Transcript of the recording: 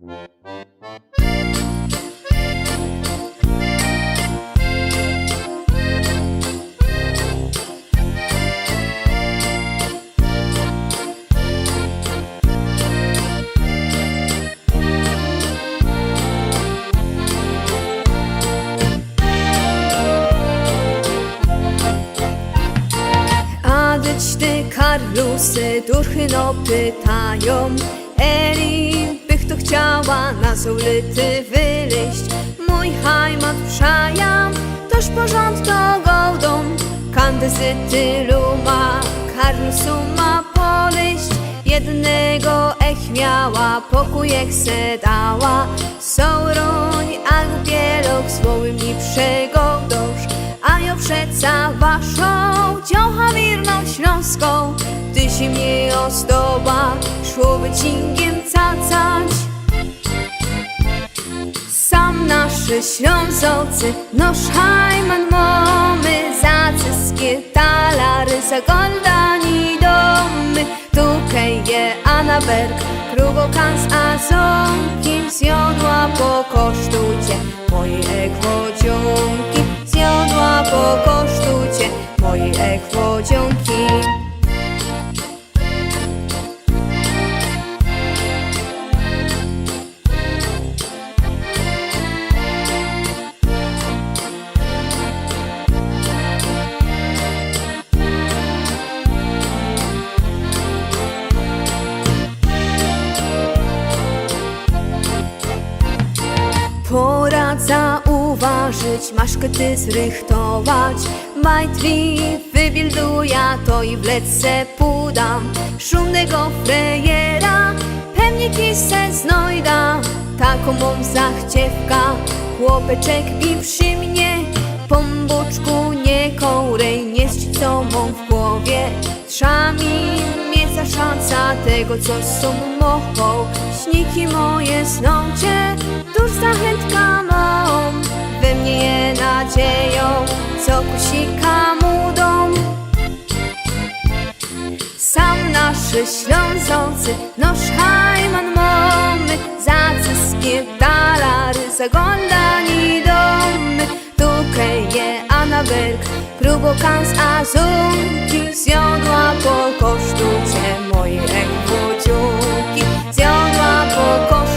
Ty, Karlusy, duchy no pytają Eli, bych to chciała na ulicy wyleść. Mój hajmat przajam, toż porządno gołdą Kandezy tylu ma, Karlusu ma poleść. Jednego miała, pokójek se dała Soruń, a bielok słowy mi przegodosz. A ja przeca waszą dziocha wierną śląską. Ty się mnie ozdoba, szłoby cingiem cacać. Sam naszy Ślązocy, noż hajman mamy, zacyskie talary, zagoldani domy. Tukej je Anaberg, krugokans a ząbkiem zjodła pokosztujcie moje ekwodziunki. Zjodła pokosztujcie moje ekwodziunki. Pora zauważyć, maszkę ty zrychtować. Majtwi wybilduja, to i w lecce pudam. Szumnego frejera, pewnie se znojda. Taką mam zachciewka, chłopeczek mi przy mnie. Pombuczku nie kołrej, nie co mam w głowie. Trzami mnie zaszanca tego, co są mochą. Śniki moje snącie, tuż zachętka mą. We mnie je nadzieją, co kusika mudą. Sam naszy Ślązocy, noż hajman mamy, zacyskie talary, zagoldani domy. Tukej je Anaberg, krugokans a zunki. Zjodła pokosztujcie moje ekwodziunki. Zjodła pokosztujcie